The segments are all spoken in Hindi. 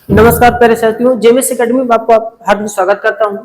नमस्कार प्यारे साथियों, जेएमएस एकेडमी में आपको हार्दिक स्वागत करता हूं।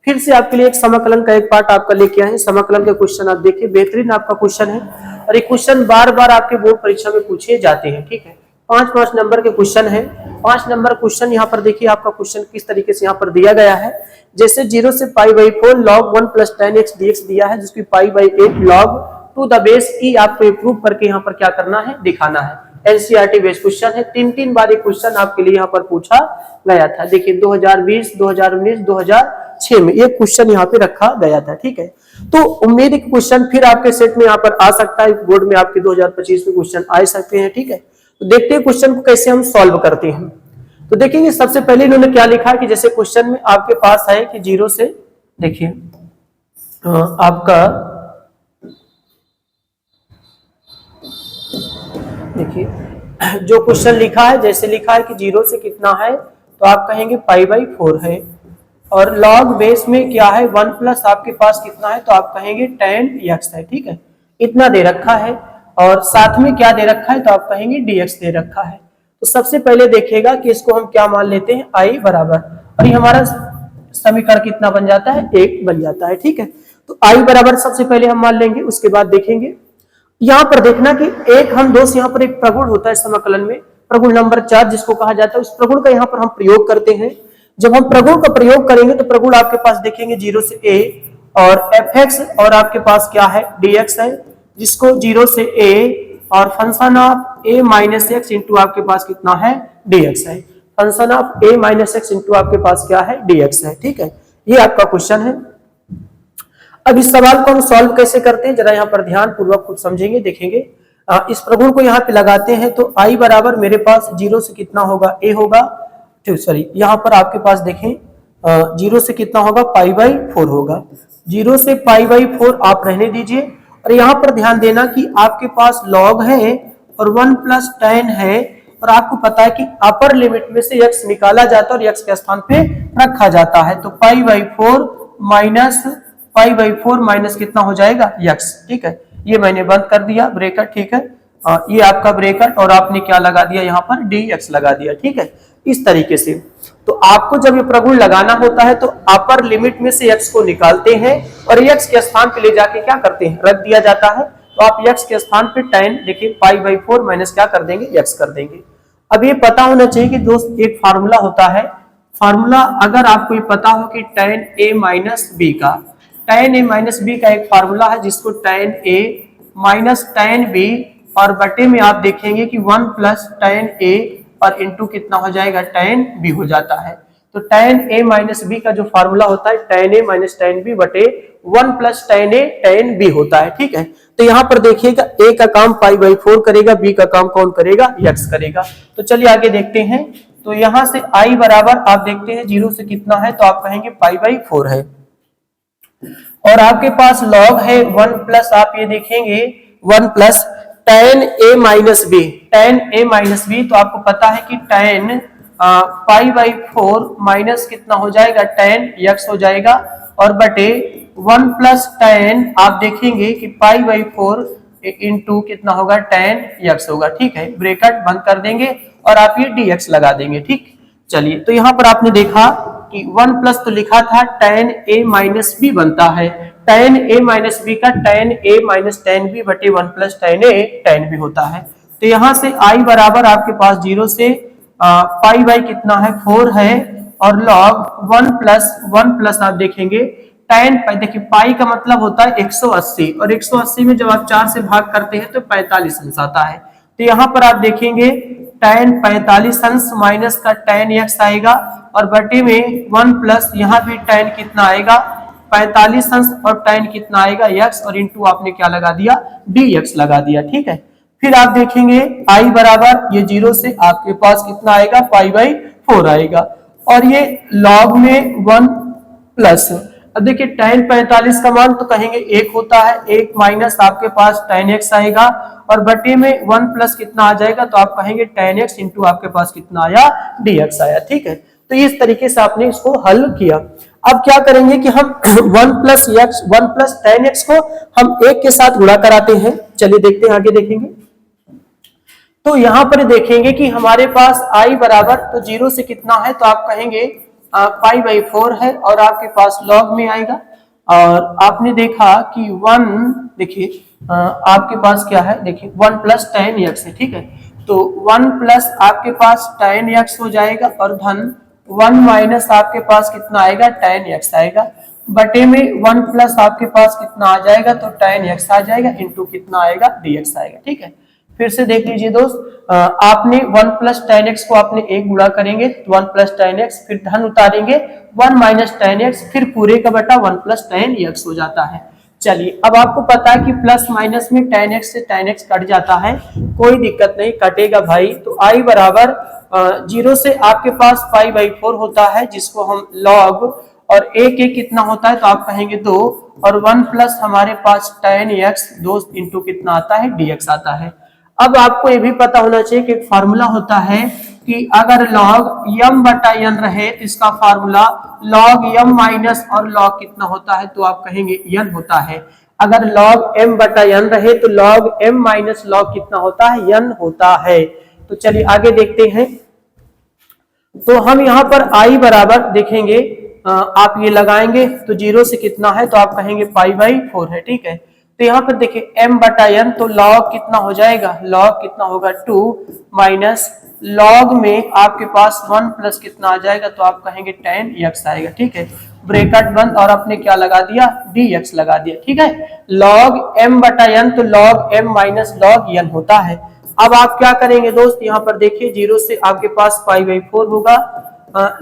फिर से आपके लिए एक समाकलन का एक पार्ट आपका लेके आए हैं। समाकलन के क्वेश्चन आप देखिए, बेहतरीन आपका क्वेश्चन है और ये क्वेश्चन बार बार आपके बोर्ड परीक्षा में पूछे जाते हैं। ठीक है, 5 नंबर के क्वेश्चन है। 5 नंबर क्वेश्चन यहाँ पर देखिए, आपका क्वेश्चन किस तरीके से यहाँ पर दिया गया है। जैसे 0 से π/4 log 1 + tan x dx दिया है, जिसकी π/8 log to the base e आपको प्रूव करके यहाँ पर क्या करना है, दिखाना है। एनसीईआरटी बेस्ड क्वेश्चन है। 3 बार एक क्वेश्चन आपके लिए यहाँ पर पूछा गया था। देखिए 2020, 2019, 2006 में ये क्वेश्चन यहाँ पे रखा गया था। ठीक है, तो उम्मीद है कि क्वेश्चन फिर आपके सेट में यहाँ पर आ सकता है। बोर्ड में आपके 2025 में क्वेश्चन आ सकते हैं। ठीक है, तो देखते हैं क्वेश्चन को कैसे हम सॉल्व करते हैं। तो देखेंगे सबसे पहले इन्होंने क्या लिखा है कि जैसे क्वेश्चन में आपके पास है कि 0 से देखिए आपका देखिए जो क्वेश्चन लिखा है, जैसे लिखा है कि 0 से कितना है तो आप कहेंगे π/4 है, और लॉग बेस में क्या है 1 प्लस आपके पास कितना है तो आप कहेंगे tan x है। ठीक है, इतना दे रखा है और साथ में क्या दे रखा है तो आप कहेंगे dx दे रखा है। तो सबसे पहले देखिएगा कि इसको हम क्या मान लेते हैं, i बराबर, और ये हमारा समीकरण कितना बन जाता है, 1 बन जाता है। ठीक है, तो i बराबर सबसे पहले हम मान लेंगे। उसके बाद देखेंगे यहाँ पर देखना कि एक हम दोस्त यहाँ पर एक प्रगुण होता है समाकलन में, प्रगुण नंबर 4 जिसको कहा जाता है, उस प्रगुण का यहाँ पर हम प्रयोग करते हैं। जब हम प्रगुण का प्रयोग करेंगे तो प्रगुण आपके पास देखेंगे 0 से a और fx, और आपके पास क्या है dx है, जिसको 0 से a और function of a minus x into आपके पास कितना है, dx है। Function of a minus x into आपके पास क्या है, dx है। ठीक है, ये आपका क्वेश्चन है। अब इस सवाल को हम सॉल्व कैसे करते हैं, जरा यहाँ पर ध्यान पूर्वक कुछ समझेंगे, देखेंगे। इस प्रगुण को यहाँ पे लगाते हैं तो i बराबर मेरे पास 0 से कितना होगा, a होगा। सॉरी, यहाँ पर आपके पास देखें 0 से कितना होगा, π/4 होगा। 0 से π/4 आप रहने दीजिए, और यहाँ पर ध्यान देना कि आपके पास log है और 1 प्लस tan है, और आपको पता है कि अपर लिमिट में से x निकाला जाता है और x के स्थान पे रखा जाता है। तो π/4 माइनस कितना हो जाएगा, x। ठीक है, ये मैंने बंद कर दिया ब्रेकेट। ठीक है, ये आपका ब्रेकेट, और आपने क्या लगा दिया यहाँ पर, dx लगा दिया। ठीक है, इस तरीके से। तो आपको जब ये प्रगुण लगाना होता है तो अपर लिमिट में से x को निकालते हैं और x के स्थान पे ले जाके क्या करते हैं, रख दिया जाता है। तो आप x के स्थान पे tan देखिए π/4 माइनस क्या कर देंगे, x कर देंगे। अब ये पता होना चाहिए कि दोस्त एक फार्मूला होता है, फार्मूला अगर आपको ये पता हो कि tan a माइनस b का, tan a माइनस बी का एक फार्मूला है जिसको tan a minus tan b, और बटे में आप देखेंगे कि 1 प्लस tan a और इंटू कितना हो जाएगा, tan b हो जाता है। तो tan a माइनस बी का जो फार्मूला होता है tan a minus tan b बटे 1 plus tan a tan b होता है। ठीक है, तो यहाँ पर देखिएगा a का काम π/4 करेगा, b का काम कौन करेगा, x करेगा। तो चलिए आगे देखते हैं। तो यहाँ से i बराबर आप देखते हैं 0 से कितना है तो आप कहेंगे π/4 है, और आपके पास log है 1 प्लस आप ये देखेंगे 1 plus tan a minus b, tan a minus b, तो आपको पता है कि tan π/4 माइनस कितना हो जाएगा, tan x हो जाएगा, और बटे 1 प्लस tan आप देखेंगे कि π/4 इंटू कितना होगा, tan x होगा। ठीक है, ब्रैकेट बंद कर देंगे और आप ये dx लगा देंगे। ठीक, चलिए, तो यहाँ पर आपने देखा कि 1 प्लस तो लिखा था tan a माइनस b बनता है, tan a माइनस b का tan a minus tan b बटे 1 plus tan a tan b होता है। तो यहाँ से i बराबर आपके पास 0 से π/, कितना है 4 है, और log 1 प्लस आप देखेंगे tan, देखिए पाई का मतलब होता है 180, और 180 में जब आप 4 से भाग करते हैं तो 45 अंश आता है। तो यहाँ पर आप देखेंगे tan 45 अंश माइनस का tan x आएगा, और बटे में 1 प्लस यहाँ भी tan कितना आएगा, 45 अंश, और tan कितना आएगा, x, और इंटू आपने क्या लगा दिया, dx लगा दिया। ठीक है, फिर आप देखेंगे i बराबर ये 0 से आपके पास कितना आएगा, π/4 आएगा, और ये log में 1 प्लस, अब देखिए tan 45 का मान तो कहेंगे 1 होता है, 1 माइनस आपके पास tan x आएगा, और बटे में 1 प्लस कितना आ जाएगा, तो आप कहेंगे tan x इंटू आपके पास कितना आया, dx आया। ठीक है, तो इस तरीके से आपने इसको हल किया। अब क्या करेंगे कि हम 1 प्लस tan x को हम 1 के साथ गुणा कराते हैं। चलिए देखते हैं, आगे देखेंगे। तो यहाँ पर देखेंगे कि हमारे पास i बराबर तो 0 से कितना है, तो आप कहेंगे पाई/4 है और आपके पास लॉग में आएगा। और आपने देखा कि 1, देखिए आपके पास क्या है, देखिए 1 + tan x है, ठीक है। तो 1 प्लस आपके पास tan x हो जाएगा और धन 1 माइनस आपके पास कितना आएगा, tan x आएगा, बटे में 1 प्लस आपके पास कितना आ जाएगा, तो tan x आ जाएगा, इंटू कितना आएगा, dx आएगा, ठीक है। फिर से देख लीजिए दोस्त, आपने 1 + tan x को आपने एक गुणा करेंगे, 1 + tan x, फिर धन उतारेंगे 1 माइनस tan x, फिर पूरे का बटा 1 + tan x हो जाता है। चलिए, अब आपको पता है कि प्लस माइनस में tan x से tan x कट जाता है, कोई दिक्कत नहीं, कटेगा भाई। तो i बराबर 0 से आपके पास पाई/4 होता है, जिसको हम लॉग, और एक कितना होता है, तो आप कहेंगे 2, और 1 प्लस हमारे पास tan x दोस्त इंटू कितना आता है, dx आता है। अब आपको ये भी पता होना चाहिए कि एक फार्मूला होता है कि अगर log m/n रहे तो इसका फार्मूला log m माइनस और log कितना होता है, तो आप कहेंगे n होता है। अगर log m/n रहे तो log m माइनस log कितना होता है, n होता है। तो चलिए आगे देखते हैं। तो हम यहाँ पर i बराबर देखेंगे, आप ये लगाएंगे तो 0 से कितना है, तो आप कहेंगे पाई/4 है, ठीक है। तो यहाँ पर देखिए m/n, तो log कितना हो जाएगा, log कितना होगा 2 माइनस log में आपके पास 1 प्लस कितना आ जाएगा, तो आप कहेंगे tan x आएगा, ठीक है। ब्रैकेट बंद और आपने क्या लगा दिया, dx लगा दिया, ठीक है। log m/n, तो log m minus log n होता है। अब आप क्या करेंगे दोस्त, यहाँ पर देखिए 0 से आपके पास पाई/4 होगा,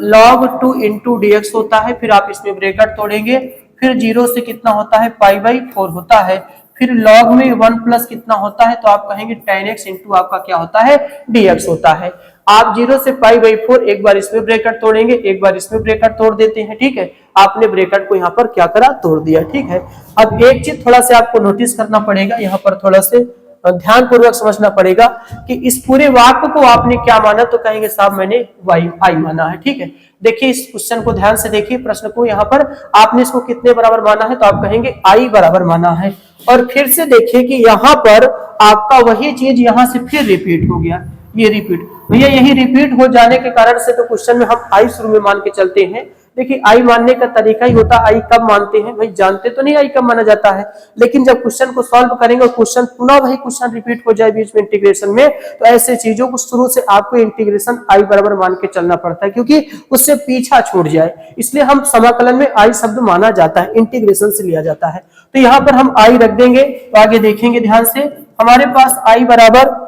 log 2 इंटू dx होता है, फिर आप इसमें ब्रैकेट तोड़ेंगे, फिर 0 से कितना होता है, पाई/4 होता है, फिर log में 1 प्लस कितना होता है, तो आप कहेंगे tan x इंटू आपका क्या होता है, dx होता है। आप 0 से पाई/4 एक बार इसमें ब्रैकेट तोड़ेंगे, एक बार इसमें ब्रैकेट तोड़ देते हैं, ठीक है। आपने ब्रैकेट को यहाँ पर क्या करा, तोड़ दिया, ठीक है। अब एक चीज थोड़ा सा आपको नोटिस करना पड़ेगा, यहाँ पर थोड़ा से ध्यान पूर्वक समझना पड़ेगा कि इस पूरे वाक्य को आपने क्या माना, तो कहेंगे साहब मैंने आई माना है, ठीक है। देखिए इस क्वेश्चन को ध्यान से देखिए, प्रश्न को यहाँ पर आपने इसको कितने बराबर माना है, तो आप कहेंगे आई बराबर माना है। और फिर से देखिए कि यहाँ पर आपका वही चीज यहाँ से फिर रिपीट हो गया, ये रिपीट भैया, यही रिपीट हो जाने के कारण से तो क्वेश्चन में हम आई शुरू में मान के चलते हैं। देखिए आई मानने का तरीका ही होता है, आई कब मानते हैं भाई, जानते तो नहीं आई कब माना जाता है, लेकिन जब क्वेश्चन को सॉल्व करेंगे और क्वेश्चन पुनः वही क्वेश्चन रिपीट हो जाए बीच में इंटीग्रेशन में, तो ऐसे चीजों को शुरू से आपको इंटीग्रेशन आई बराबर मान के चलना पड़ता है, क्योंकि उससे पीछा छूट जाए, इसलिए हम समाकलन में आई शब्द माना जाता है, इंटीग्रेशन से लिया जाता है। तो यहाँ पर हम आई रख देंगे, तो आगे देखेंगे ध्यान से, हमारे पास आई बराबर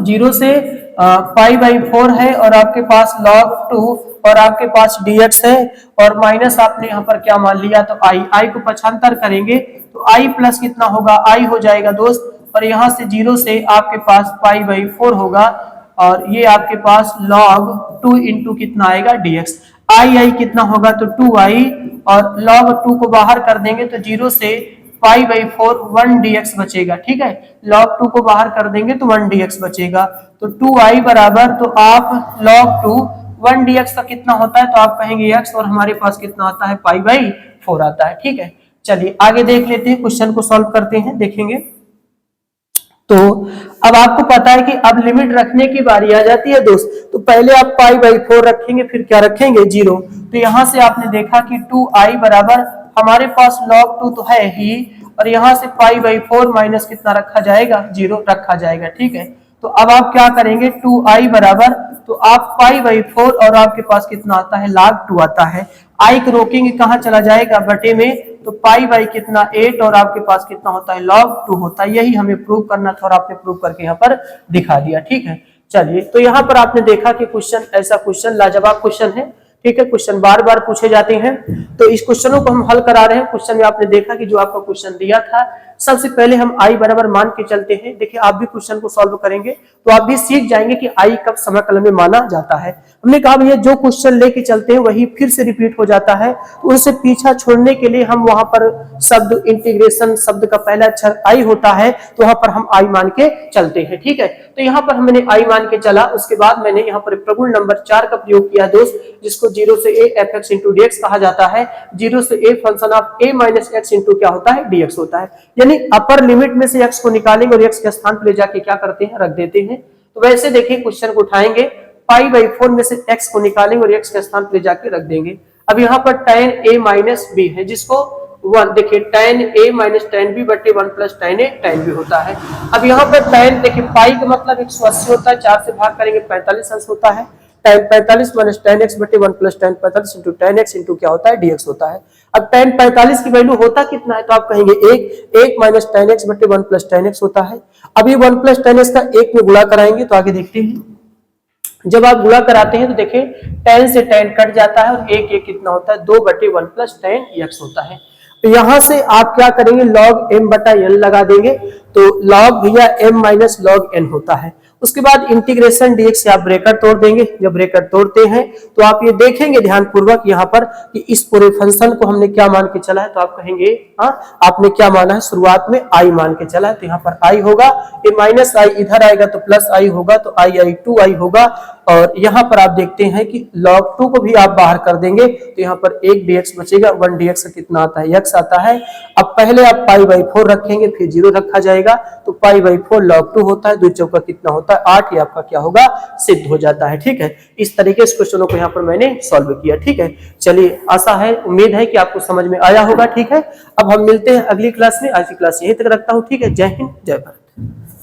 0 से पाई/4 है, और आपके पास log 2 और आपके पास dx है, और माइनस आपने यहाँ पर क्या मान लिया, तो आई को पक्षांतर करेंगे तो आई प्लस कितना होगा, आई हो जाएगा दोस्त, और यहाँ से 0 से आपके पास पाई/4 होगा, और ये आपके पास log 2 इंटू कितना आएगा, dx। आई कितना होगा, तो 2i, और log 2 को बाहर कर देंगे तो 0 से पाई/4 1 dx बचेगा, ठीक है। log 2 को बाहर कर देंगे तो 1 dx बचेगा, तो 2i बराबर, तो आप log 2 1 dx का कितना होता है, तो आप कहेंगे x, और हमारे पास कितना आता है, पाई/4 आता है, ठीक है। चलिए आगे देख लेते हैं, क्वेश्चन को सॉल्व करते हैं, देखेंगे। तो अब आपको पता है कि अब लिमिट रखने की बारी आ जाती है दोस्त, तो पहले आप पाई/4 रखेंगे, फिर क्या रखेंगे, 0। तो यहाँ से आपने देखा कि 2i बराबर, हमारे पास log 2 तो है ही, और यहाँ से पाई/4 माइनस कितना रखा जाएगा, 0 रखा जाएगा, ठीक है। तो अब आप क्या करेंगे, 2i बराबर, तो आप पाई/4 और आपके पास कितना आता है, log 2 आता है। आई को रोकेंगे, कहाँ चला जाएगा, बटे में, तो पाई कितना 8, और आपके पास कितना होता है, log 2 होता है। यही हमें प्रूव करना था और आपने प्रूव करके यहाँ पर दिखा दिया, ठीक है। चलिए, तो यहाँ पर आपने देखा कि क्वेश्चन, ऐसा क्वेश्चन लाजवाब क्वेश्चन है, ठीक है। क्वेश्चन बार बार पूछे जाते हैं, तो इस क्वेश्चनों को हम हल करा रहे हैं। क्वेश्चन में आपने देखा कि जो आपका क्वेश्चन दिया था, सबसे पहले हम आई बराबर मान के चलते हैं। देखिए आप भी क्वेश्चन को सॉल्व करेंगे तो आप भी सीख जाएंगे कि आई कब समाकलन में माना जाता है। हमने कहा भैया जो क्वेश्चन लेके चलते हैं वही फिर से रिपीट हो जाता है, तो उनसे पीछा छोड़ने के लिए हम वहां पर शब्द इंटीग्रेशन शब्द का पहला अक्षर आई होता है, तो वहां पर हम आई मान के चलते हैं, ठीक है। तो यहाँ पर हमने आई मान के चला, उसके बाद मैंने यहाँ पर प्रगुण नंबर 4 का प्रयोग किया दोस्त, जिसको 0 से a f(x) into dx कहा जाता है। 0 से a function of a minus x into क्या होता है, dx होता है। यानी यानी अपर लिमिट में से x को निकालेंगे और x के स्थान पर ले जाके क्या करते हैं, रख देते हैं। तो वैसे देखिए क्वेश्चन को उठाएंगे, पाई बाई 4 में से x को निकालेंगे और x के स्थान पर ले जाके रख देंगे। अब यहाँ पर tan a माइनस b है, जिसको 1 देखिए tan a minus tan b बटे 1 plus tan a tan b होता है। अब यहाँ पर tan देखिए पाई का मतलब 180 होता है, 4 से भाग करेंगे 45 अंश होता है। tan 45 माइनस tan x बटे 1 plus tan 45 into tan x into क्या होता है, dx होता है। अब tan 45 की वैल्यू होता कितना है, तो आप कहेंगे 1 माइनस tan x बटे 1 प्लस tan x होता है। अब ये 1 प्लस tan x का 1 में गुणा कराएंगे तो आगे देखते हैं। जब आप गुणा कराते हैं तो देखिए tan से tan कट जाता है और एक कितना होता है, 2 बटे 1 प्लस tan x होता है। तो यहां से आप क्या करेंगे, log m बटा n लगा देंगे, तो log भैया m माइनस log n होता है। उसके बाद इंटीग्रेशन dx से आप ब्रैकेट तोड़ देंगे। जब ब्रैकेट तोड़ते हैं तो आप ये देखेंगे ध्यान पूर्वक यहाँ पर कि इस पूरे फंक्शन को हमने क्या मान के चला है, तो आप कहेंगे हाँ आपने क्या माना है, शुरुआत में i मान के चला है, तो यहाँ पर i होगा, ये माइनस i इधर आएगा तो प्लस i होगा, तो i 2i होगा। और यहाँ पर आप देखते हैं कि log 2 को भी आप बाहर कर देंगे तो यहाँ पर 1 dx बचेगा, 1 dx का कितना आता है, x आता है। अब पहले आप पाई बाई 4 रखेंगे, फिर 0 रखा जाएगा, तो पाई बाई 4 log 2 होता है, 2 चौका कितना होता है 8, ये आपका क्या होगा, सिद्ध हो जाता है। ठीक है, इस तरीके से क्वेश्चनों को यहाँ पर मैंने सॉल्व किया। ठीक है, चलिए आशा है, उम्मीद है कि आपको समझ में आया होगा। ठीक है, अब हम मिलते हैं अगली क्लास में, आज की क्लास यहीं तक रखता हूँ। ठीक है, जय हिंद जय भारत।